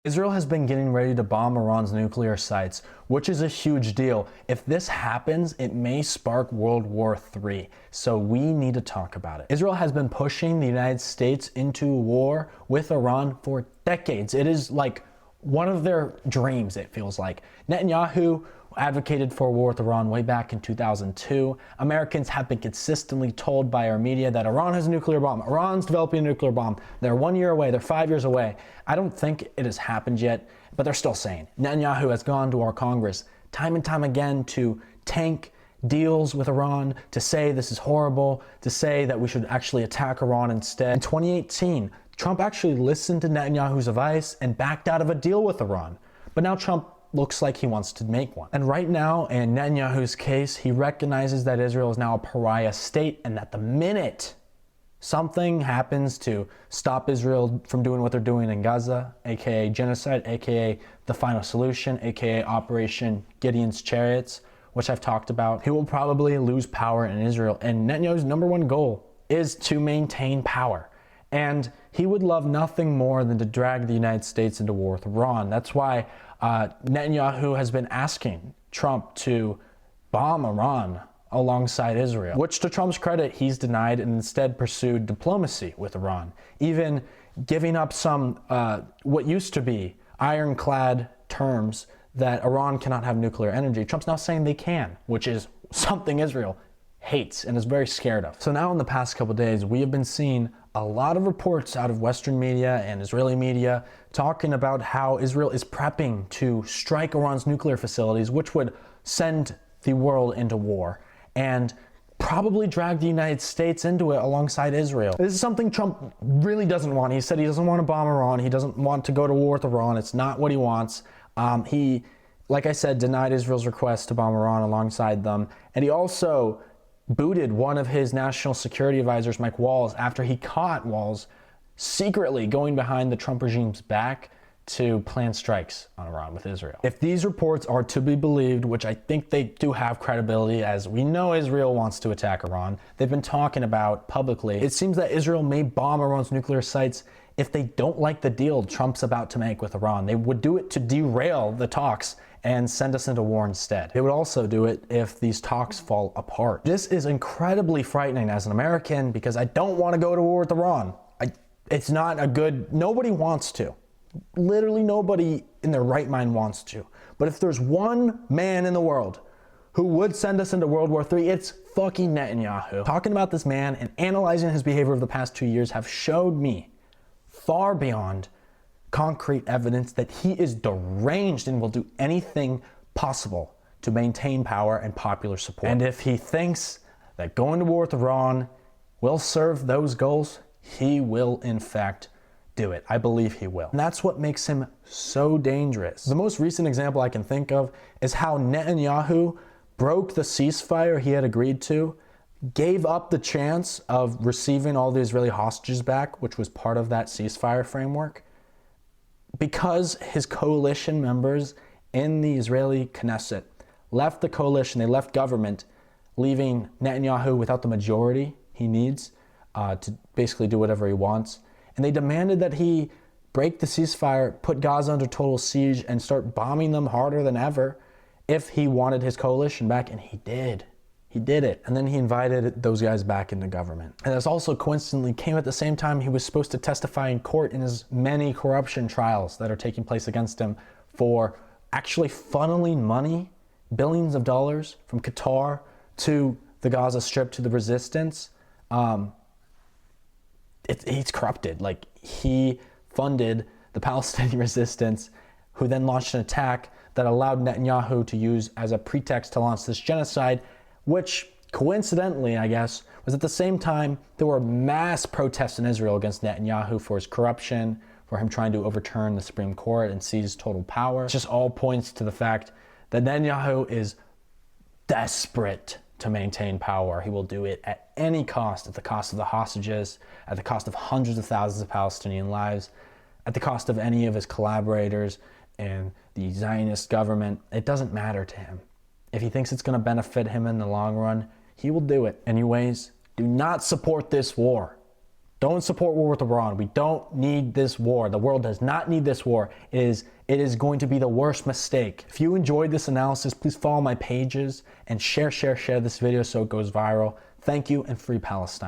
Israel has been getting ready to bomb Iran's nuclear sites, which is a huge deal. If this happens, it may spark World War III. So we need to talk about it. Israel has been pushing the United States into war with Iran for decades. It is like one of their dreams, it feels like. Netanyahu advocated for war with Iran way back in 2002. Americans have been consistently told by our media that Iran has a nuclear bomb. Iran's developing a nuclear bomb. They're 1 year away. They're 5 years away. I don't think it has happened yet, but they're still saying. Netanyahu has gone to our Congress time and time again to tank deals with Iran, to say this is horrible, to say that we should actually attack Iran instead. In 2018, Trump actually listened to Netanyahu's advice and backed out of a deal with Iran. But now Trump looks like he wants to make one. And right now, in Netanyahu's case, he recognizes that Israel is now a pariah state and that the minute something happens to stop Israel from doing what they're doing in Gaza, aka genocide, aka the final solution, aka Operation Gideon's Chariots, which I've talked about, he will probably lose power in Israel. And Netanyahu's #1 goal is to maintain power. And he would love nothing more than to drag the United States into war with Iran. That's why Netanyahu has been asking Trump to bomb Iran alongside Israel, which to Trump's credit, he's denied and instead pursued diplomacy with Iran, even giving up some what used to be ironclad terms that Iran cannot have nuclear energy. Trump's now saying they can, which is something Israel hates and is very scared of. So now in the past couple of days, we have been seeing a lot of reports out of Western media and Israeli media talking about how Israel is prepping to strike Iran's nuclear facilities, which would send the world into war and probably drag the United States into it alongside Israel. This is something Trump really doesn't want. He said he doesn't want to bomb Iran. He doesn't want to go to war with Iran. It's not what he wants. He, like I said, denied Israel's request to bomb Iran alongside them. And he also booted one of his national security advisors, Mike Walls, after he caught Walls secretly going behind the Trump regime's back to plan strikes on Iran with Israel. If these reports are to be believed, which I think they do have credibility, as we know Israel wants to attack Iran, they've been talking about publicly, it seems that Israel may bomb Iran's nuclear sites if they don't like the deal Trump's about to make with Iran. They would do it to derail the talks and send us into war instead. They would also do it if these talks fall apart. This is incredibly frightening as an American because I don't want to go to war with Iran. It's not a good, nobody wants to. Literally nobody in their right mind wants to. But if there's one man in the world who would send us into World War III, it's fucking Netanyahu. Talking about this man and analyzing his behavior over the past 2 years have showed me far beyond concrete evidence that he is deranged and will do anything possible to maintain power and popular support. And if he thinks that going to war with Iran will serve those goals, he will in fact do it. I believe he will. And that's what makes him so dangerous. The most recent example I can think of is how Netanyahu broke the ceasefire he had agreed to, gave up the chance of receiving all the Israeli hostages back, which was part of that ceasefire framework, because his coalition members in the Israeli Knesset left the coalition, they left government, leaving Netanyahu without the majority he needs to basically do whatever he wants. And they demanded that he break the ceasefire, put Gaza under total siege, and start bombing them harder than ever if he wanted his coalition back, and he did. He did it. And then he invited those guys back into government. And this also coincidentally came at the same time he was supposed to testify in court in his many corruption trials that are taking place against him for actually funneling money, billions of dollars from Qatar to the Gaza Strip, to the resistance. He's corrupted. Like, he funded the Palestinian resistance, who then launched an attack that allowed Netanyahu to use as a pretext to launch this genocide, which coincidentally, I guess, was at the same time there were mass protests in Israel against Netanyahu for his corruption, for him trying to overturn the Supreme Court and seize total power. It just all points to the fact that Netanyahu is desperate to maintain power. He will do it at any cost, at the cost of the hostages, at the cost of hundreds of thousands of Palestinian lives, at the cost of any of his collaborators in the Zionist government. It doesn't matter to him. If he thinks it's going to benefit him in the long run, he will do it. Anyways, do not support this war. Don't support war with Iran. We don't need this war. The world does not need this war. It is going to be the worst mistake. If you enjoyed this analysis, please follow my pages and share this video so it goes viral. Thank you, and free Palestine.